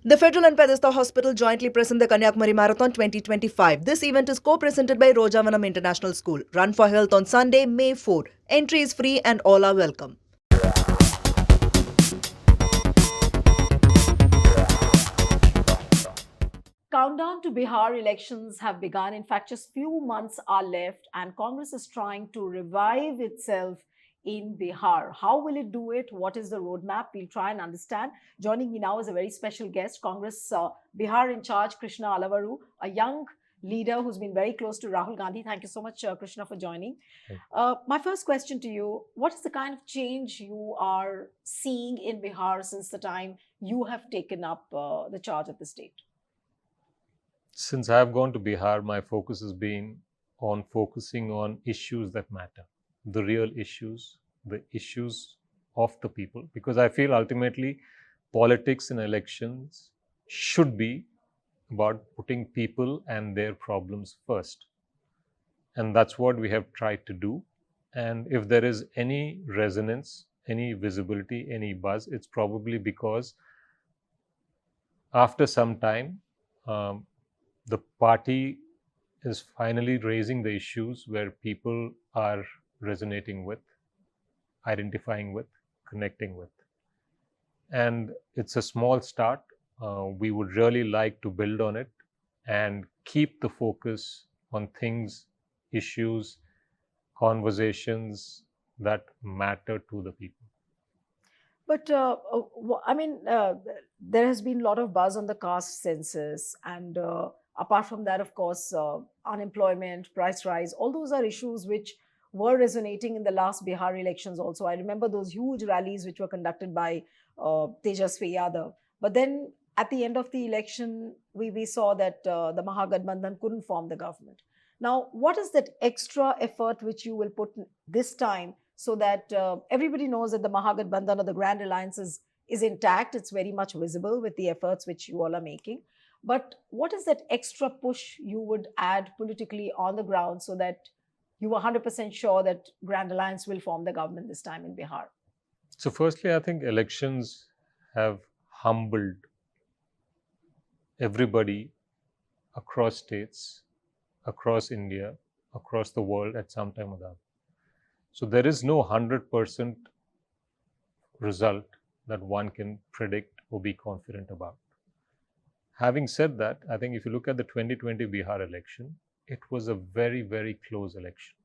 The Federal and Pedesta Hospital jointly present the Kanyakumari Marathon 2025. This event is co-presented by Rojavanam International School. Run for Health on Sunday, May 4. Entry is free and all are welcome. Countdown to Bihar elections have begun. In fact, just few months are left, and Congress is trying to revive itself in Bihar. How will it do it? What is the roadmap? We'll try and understand. Joining me now is a very special guest, Congress Bihar in charge, Krishna Allavaru, a young leader who's been very close to Rahul Gandhi. Thank you so much, Krishna, for joining. My first question to you, what is the kind of change you are seeing in Bihar since the time you have taken up the charge of the state? Since I have gone to Bihar, my focus has been on focusing on issues that matter, the real issues, the issues of the people, because I feel ultimately politics and elections should be about putting people and their problems first. And that's what we have tried to do. And if there is any resonance, any visibility, any buzz, it's probably because after some time, the party is finally raising the issues where people are resonating with, identifying with, connecting with. And it's a small start. We would really like to build on it and keep the focus on things, issues, conversations that matter to the people. But I mean, there has been a lot of buzz on the caste census, and apart from that, of course, unemployment, price rise, all those are issues which were resonating in the last Bihar elections also. I remember those huge rallies which were conducted by Tejasvi Yadav. But then at the end of the election, we saw that the Mahagathbandhan couldn't form the government. Now, what is that extra effort which you will put this time so that everybody knows that the Mahagathbandhan or the Grand Alliance is intact? It's very much visible with the efforts which you all are making. But what is that extra push you would add politically on the ground so that you are 100% sure that Grand Alliance will form the government this time in Bihar? So firstly, I think elections have humbled everybody across states, across India, across the world at some time or the other. So there is no 100% result that one can predict or be confident about. Having said that, I think if you look at the 2020 Bihar election, it was a very, very close election.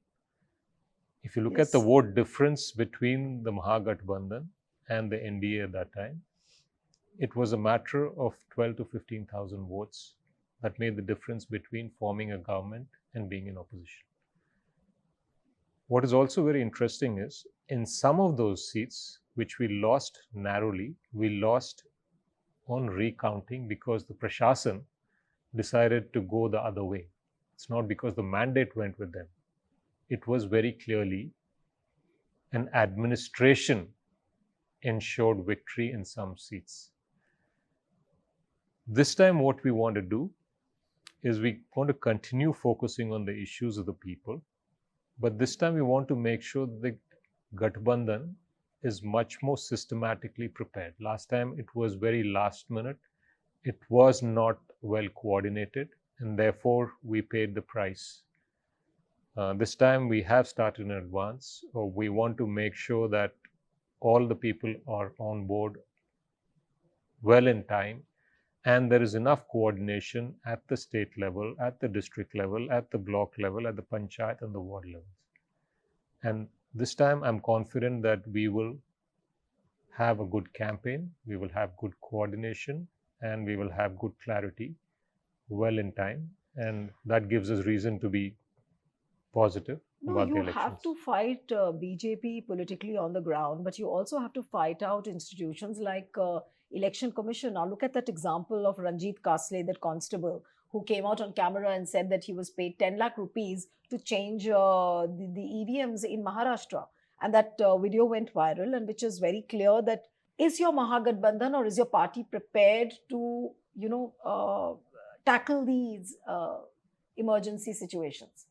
If you look at the vote difference between the Mahagathbandhan and the NDA at that time, it was a matter of 12 to 15,000 votes that made the difference between forming a government and being in opposition. What is also very interesting is, in some of those seats, which we lost narrowly, we lost on recounting because the Prashasan decided to go the other way. It's not because the mandate went with them. It was very clearly an administration ensured victory in some seats. This time what we want to do is we want to continue focusing on the issues of the people, but this time we want to make sure that the Gathbandhan is much more systematically prepared. Last time it was very last minute. It was not well coordinated, and therefore we paid the price. This time we have started in advance. We want to make sure that all the people are on board well in time, and there is enough coordination at the state level, at the district level, at the block level, at the panchayat and the ward levels. And this time I'm confident that we will have a good campaign, we will have good coordination, and we will have good clarity well in time. And that gives us reason to be positive about the elections. You have to fight BJP politically on the ground, but you also have to fight out institutions like Election Commission. Now look at that example of Ranjit Kasle, that constable who came out on camera and said that he was paid 10 lakh rupees to change the EVMs in Maharashtra. And that video went viral, and which is very clear that is your Mahagathbandhan or is your party prepared to, tackle these emergency situations?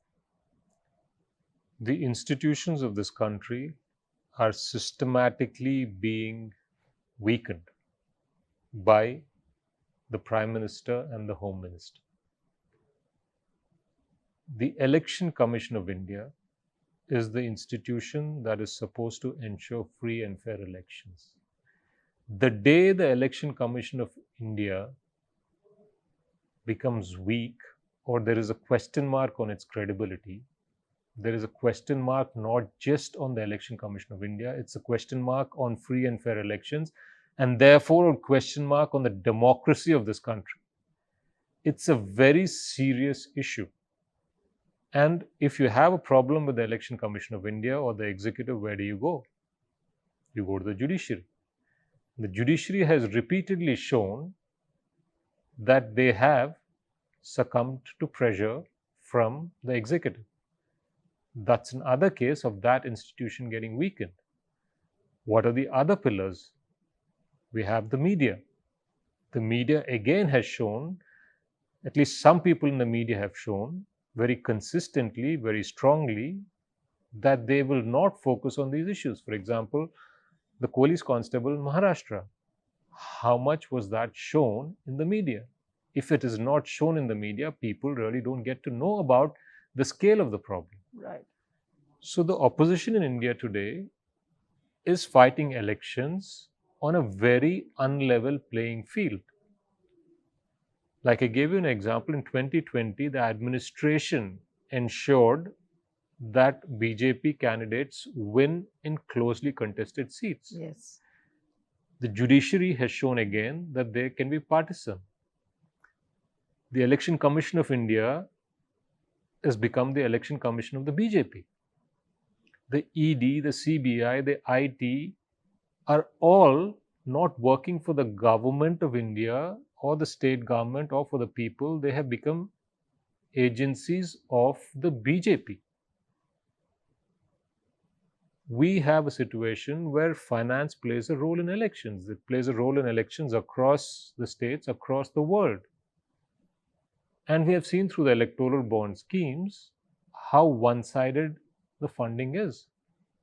The institutions of this country are systematically being weakened by the Prime Minister and the Home Minister. The Election Commission of India is the institution that is supposed to ensure free and fair elections. The day the Election Commission of India becomes weak, or there is a question mark on its credibility, there is a question mark not just on the Election Commission of India, it's a question mark on free and fair elections, and therefore a question mark on the democracy of this country. It's a very serious issue. And if you have a problem with the Election Commission of India or the executive, where do you go? You go to the judiciary. The judiciary has repeatedly shown that they have succumbed to pressure from the executive. That's another case of that institution getting weakened. What are the other pillars? We have the media. The media again has shown, at least some people in the media have shown very consistently, very strongly, that they will not focus on these issues. For example, the police constable in Maharashtra. How much was that shown in the media? If it is not shown in the media, people really don't get to know about the scale of the problem. Right. So the opposition in India today is fighting elections on a very unlevel playing field. Like I gave you an example, in 2020, the administration ensured that BJP candidates win in closely contested seats. Yes. The judiciary has shown again that they can be partisan. The Election Commission of India has become the Election Commission of the BJP. The ED, the CBI, the IT are all not working for the government of India or the state government or for the people. They have become agencies of the BJP. We have a situation where finance plays a role in elections. It plays a role in elections across the states, across the world. And we have seen through the electoral bond schemes how one-sided the funding is.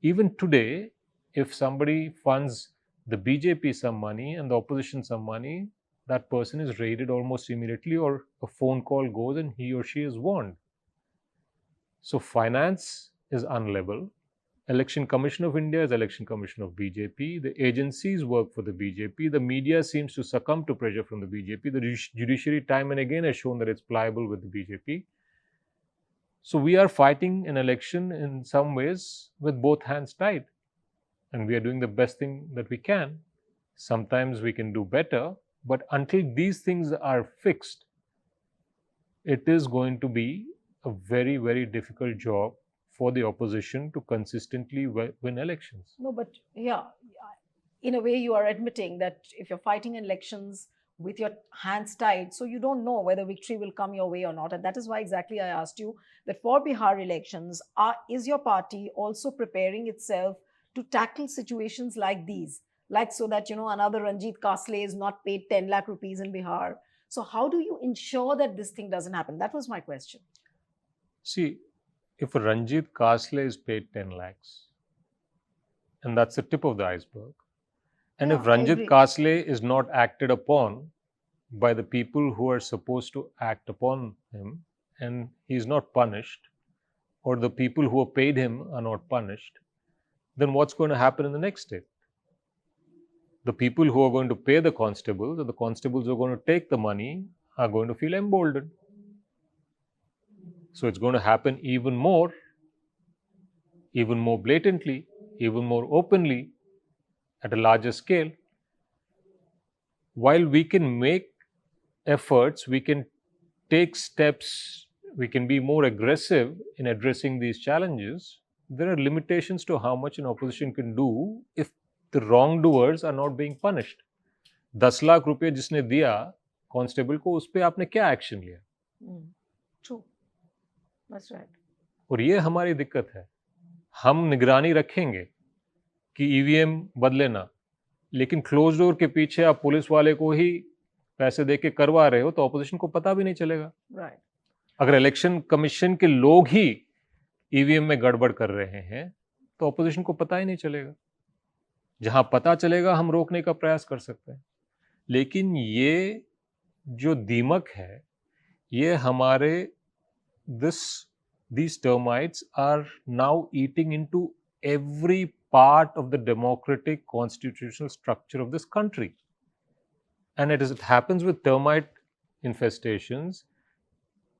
Even today, if somebody funds the BJP some money and the opposition some money, that person is raided almost immediately, or a phone call goes and he or she is warned. So finance is unlevel. Election Commission of India is Election Commission of BJP. The agencies work for the BJP. The media seems to succumb to pressure from the BJP. The judiciary time and again has shown that it's pliable with the BJP. So we are fighting an election in some ways with both hands tied. And we are doing the best thing that we can. Sometimes we can do better, but until these things are fixed, it is going to be a very, very difficult job for the opposition to consistently win elections. No, but yeah, in a way you are admitting that if you're fighting elections with your hands tied, so you don't know whether victory will come your way or not. And that is why exactly I asked you that for Bihar elections, is your party also preparing itself to tackle situations like these? Like so that, another Ranjit Kasle is not paid 10 lakh rupees in Bihar. So how do you ensure that this thing doesn't happen? That was my question. See, if a Ranjit Kasle is paid 10 lakhs, and that's the tip of the iceberg, and Yeah, if I Ranjit agree. Kasle is not acted upon by the people who are supposed to act upon him, and he is not punished, or the people who have paid him are not punished, then what's going to happen in the next state? The people who are going to pay the constables, or the constables who are going to take the money, are going to feel emboldened. So it's going to happen even more blatantly, even more openly, at a larger scale. While we can make efforts, we can take steps, we can be more aggressive in addressing these challenges, there are limitations to how much an opposition can do if the wrongdoers are not being punished. 10 lakh रुपए जिसने दिया constable को, उस पे आपने क्या action लिया? True. That's right. और ये हमारी दिक्कत है. हम निगरानी रखेंगे कि ईवीएम बदले ना, लेकिन क्लोज डोर के पीछे आप पुलिस वाले को ही पैसे दे के करवा रहे हो तो ऑपोजिशन को पता भी नहीं चलेगा. Right. अगर इलेक्शन कमीशन के लोग ही ईवीएम में गड़बड़ कर रहे हैं तो ऑपोजिशन को पता ही नहीं चलेगा. जहां पता चलेगा हम रोकने का प्रयास कर सकते हैं, लेकिन ये जो दीमक है, ये हमारे these termites are now eating into every part of the democratic constitutional structure of this country. And it happens with termite infestations.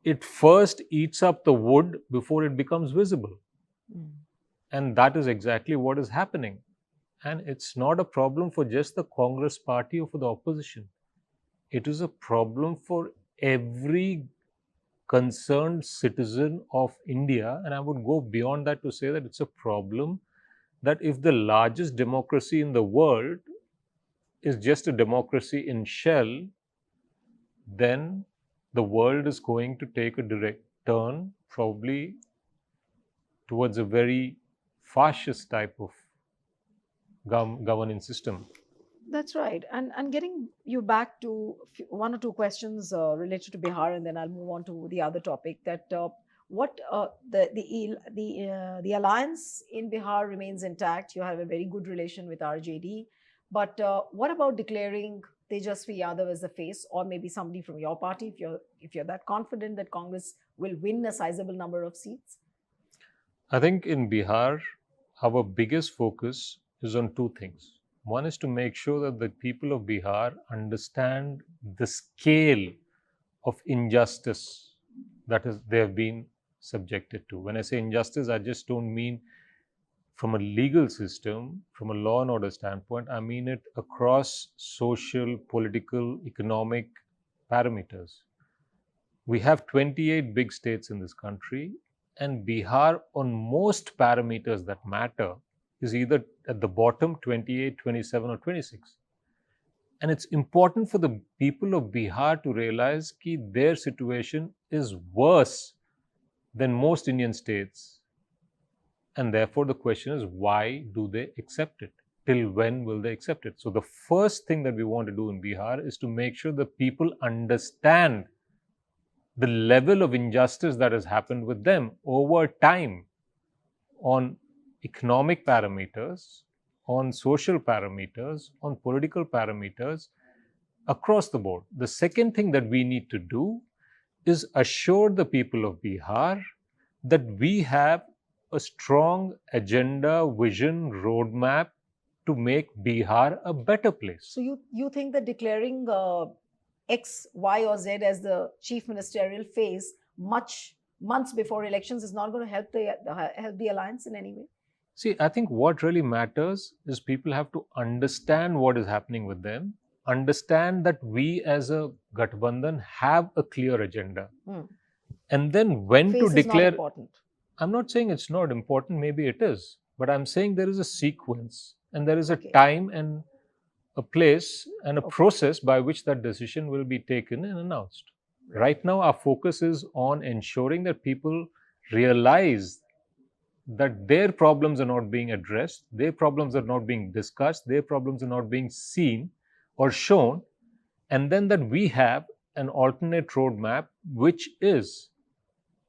It first eats up the wood before it becomes visible. Mm. And that is exactly what is happening. And it's not a problem for just the Congress party or for the opposition. It is a problem for every concerned citizen of India. And I would go beyond that to say that it's a problem that if the largest democracy in the world is just a democracy in shell, then the world is going to take a direct turn, probably towards a very fascist type of governance system. That's right. And getting you back to one or two questions related to Bihar, and then I'll move on to the other topic. That what the alliance in Bihar remains intact. You have a very good relation with RJD, but what about declaring Tejasvi Yadav as the face, or maybe somebody from your party, if you're that confident that Congress will win a sizable number of seats? I think in Bihar, our biggest focus is on two things. One is to make sure that the people of Bihar understand the scale of injustice that they have been subjected to. When I say injustice, I just don't mean from a legal system, from a law and order standpoint, I mean it across social, political, economic parameters. We have 28 big states in this country, and Bihar, on most parameters that matter, is either at the bottom 28, 27, or 26. And it's important for the people of Bihar to realize that their situation is worse than most Indian states. And therefore, the question is, why do they accept it? Till when will they accept it? So, the first thing that we want to do in Bihar is to make sure the people understand the level of injustice that has happened with them over time on economic parameters, on social parameters, on political parameters across the board. The second thing that we need to do is assure the people of Bihar that we have a strong agenda, vision, roadmap to make Bihar a better place. So you think that declaring X, Y, or Z as the chief ministerial face months before elections is not going to help the alliance in any way? See, I think what really matters is people have to understand what is happening with them, understand that we as a Gathbandhan have a clear agenda. And then when Face to is declare. not important. I'm not saying it's not important, maybe it is, but I'm saying there is a sequence and there is a Okay. time and a place and a process by which that decision will be taken and announced. Right now, our focus is on ensuring that people realize that their problems are not being addressed, their problems are not being discussed, their problems are not being seen or shown, and then that we have an alternate roadmap, which is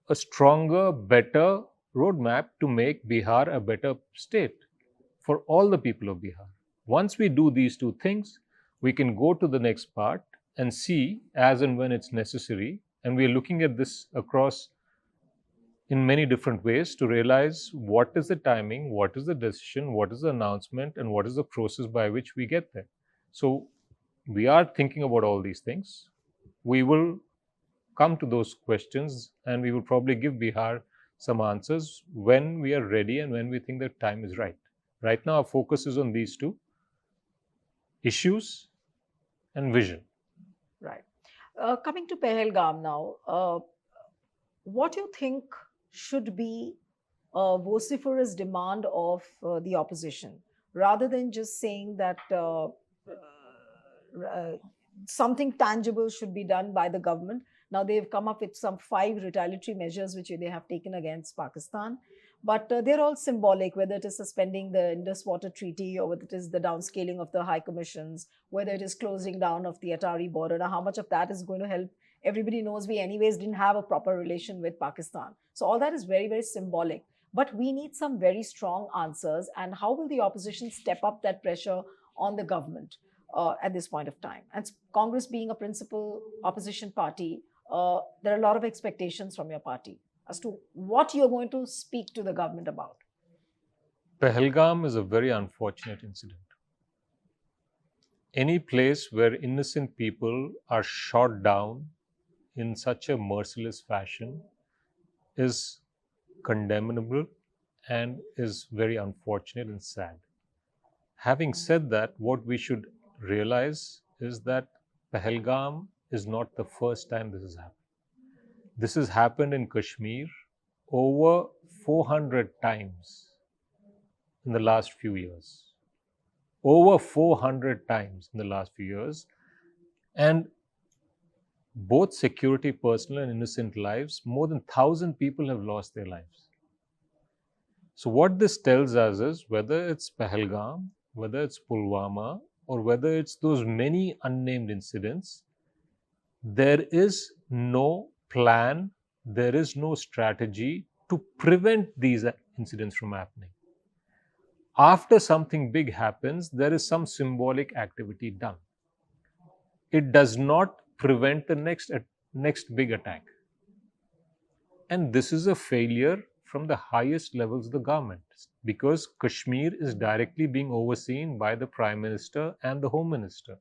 a stronger, better roadmap to make Bihar a better state for all the people of Bihar. Once we do these two things, we can go to the next part and see as and when it's necessary. And we are looking at this across in many different ways to realize what is the timing, what is the decision, what is the announcement, and what is the process by which we get there. So we are thinking about all these things. We will come to those questions and we will probably give Bihar some answers when we are ready and when we think the time is right. Right now, our focus is on these two issues and vision. Right. Coming to Pahalgam now, what do you think should be a vociferous demand of the opposition rather than just saying that something tangible should be done by the government? Now, they've come up with some 5 retaliatory measures which they have taken against Pakistan. But they're all symbolic, whether it is suspending the Indus Water Treaty or whether it is the downscaling of the high commissions, whether it is closing down of the Atari border. Now, how much of that is going to help? Everybody knows we anyways didn't have a proper relation with Pakistan. So all that is very, very symbolic. But we need some very strong answers. And how will the opposition step up that pressure on the government? at this point of time. And Congress being a principal opposition party, there are a lot of expectations from your party as to what you're going to speak to the government about. Pahalgam is a very unfortunate incident. Any place where innocent people are shot down in such a merciless fashion is condemnable and is very unfortunate and sad. Having said that, what we should realize is that Pahalgam is not the first time this has happened. This has happened in Kashmir over 400 times in the last few years. Over 400 times in the last few years. And both security personnel and innocent lives, more than 1,000 people have lost their lives. So, what this tells us is whether it's Pahalgam, whether it's Pulwama, or whether it's those many unnamed incidents, there is no plan, there is no strategy to prevent these incidents from happening. After something big happens, there is some symbolic activity done. It does not prevent the next big attack. And this is a failure from the highest levels of the government, because Kashmir is directly being overseen by the Prime Minister and the Home Minister.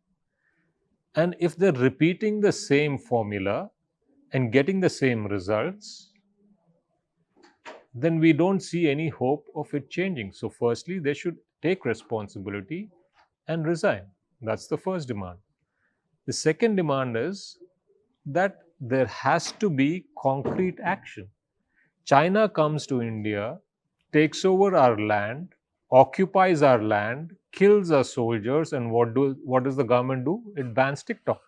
And if they're repeating the same formula and getting the same results, then we don't see any hope of it changing. So, firstly, they should take responsibility and resign. That's the first demand. The second demand is that there has to be concrete action. China comes to India, takes over our land, occupies our land, kills our soldiers, and what does the government do? It bans TikTok.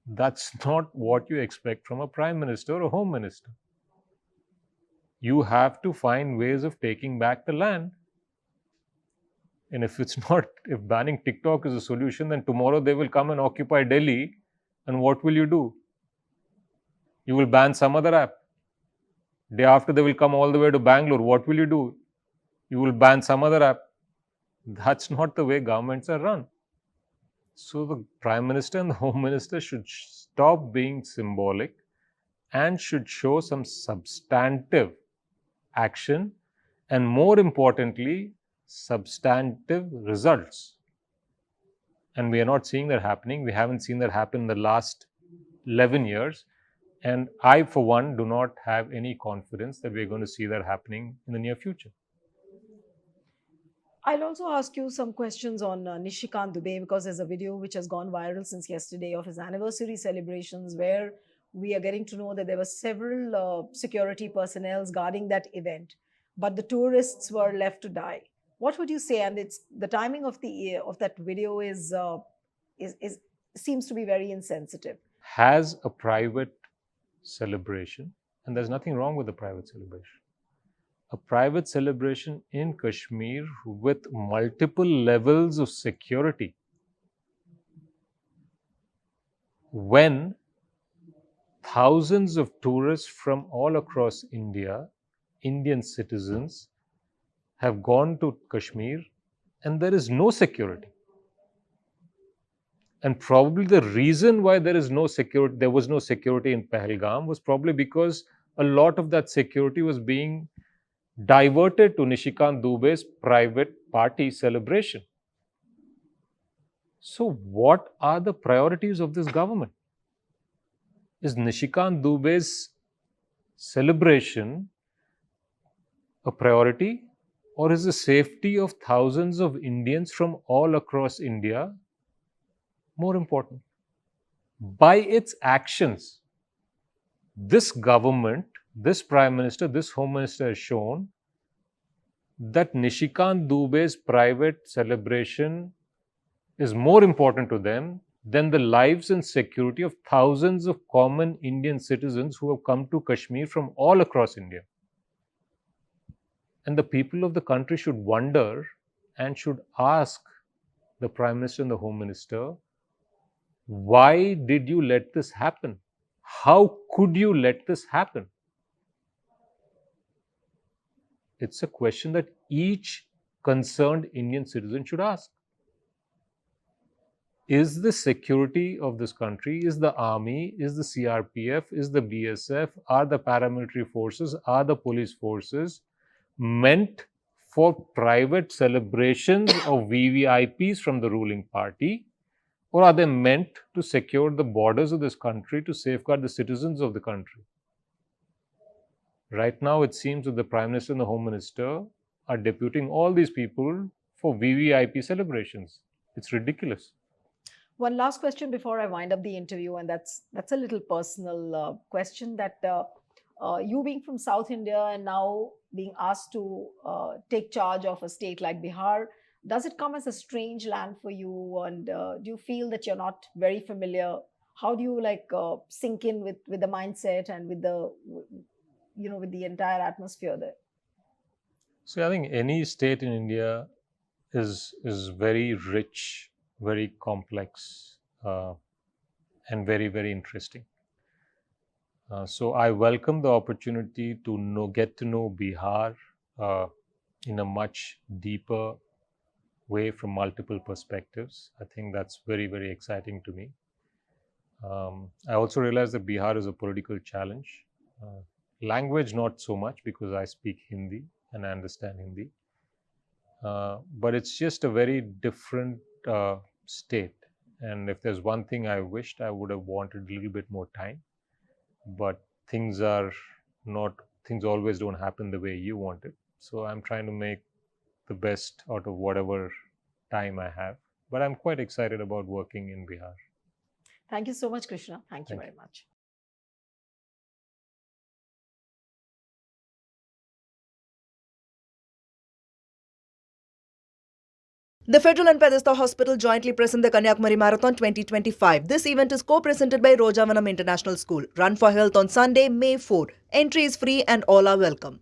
That's not what you expect from a prime minister or a home minister. You have to find ways of taking back the land. And if banning TikTok is a solution, then tomorrow they will come and occupy Delhi. And what will you do? You will ban some other app. Day after, they will come all the way to Bangalore. What will you do? You will ban some other app. That's not the way governments are run. So the Prime Minister and the Home Minister should stop being symbolic and should show some substantive action, and more importantly, substantive results. And we are not seeing that happening. We haven't seen that happen in the last 11 years. And I, for one, do not have any confidence that we're going to see that happening in the near future. I'll also ask you some questions on Nishikant Dubey, because there's a video which has gone viral since yesterday of his anniversary celebrations, where we are getting to know that there were several security personnel guarding that event, but the tourists were left to die. What would you say? And it's the timing of that video is seems to be very insensitive. Has a private celebration, and there's nothing wrong with a private celebration. A private celebration in Kashmir with multiple levels of security. When thousands of tourists from all across India, Indian citizens, have gone to Kashmir and there is no security. And probably the reason why there was no security in Pahalgam was probably because a lot of that security was being diverted to Nishikant Dubey's private party celebration. So, what are the priorities of this government? Is Nishikant Dubey's celebration a priority, or is the safety of thousands of Indians from all across India more important? By its actions, this government, this Prime Minister, this Home Minister has shown that Nishikant Dubey's private celebration is more important to them than the lives and security of thousands of common Indian citizens who have come to Kashmir from all across India. And the people of the country should wonder and should ask the Prime Minister and the Home Minister, why did you let this happen? How could you let this happen? It's a question that each concerned Indian citizen should ask. is the security of this country, is the army, is the CRPF, is the BSF, are the paramilitary forces, are the police forces meant for private celebrations of VVIPs from the ruling party, or are they meant to secure the borders of this country, to safeguard the citizens of the country? Right now, it seems that the Prime Minister and the Home Minister are deputing all these people for VVIP celebrations. It's ridiculous. One last question before I wind up the interview, and that's a little personal question. That you being from South India and now being asked to take charge of a state like Bihar, does it come as a strange land for you? And do you feel that you're not very familiar? How do you sink in with the mindset and with the with the entire atmosphere there? So I think any state in India is very rich, very complex, and very, very interesting. So I welcome the opportunity to get to know Bihar in a much deeper way from multiple perspectives. I think that's very, very exciting to me. I also realize that Bihar is a political challenge. Language, not so much, because I speak Hindi and I understand Hindi. But it's just a very different state. And if there's one thing I wished, I would have wanted a little bit more time. But things always don't happen the way you want it. So I'm trying to make the best out of whatever time I have. But I'm quite excited about working in Bihar. Thank you so much, Krishna. Thank you Thank very much. The Federal and Bethesda Hospital jointly present the Kanyakumari Marathon 2025. This event is co-presented by Rojavanam International School. Run for Health on Sunday, May 4. Entry is free and all are welcome.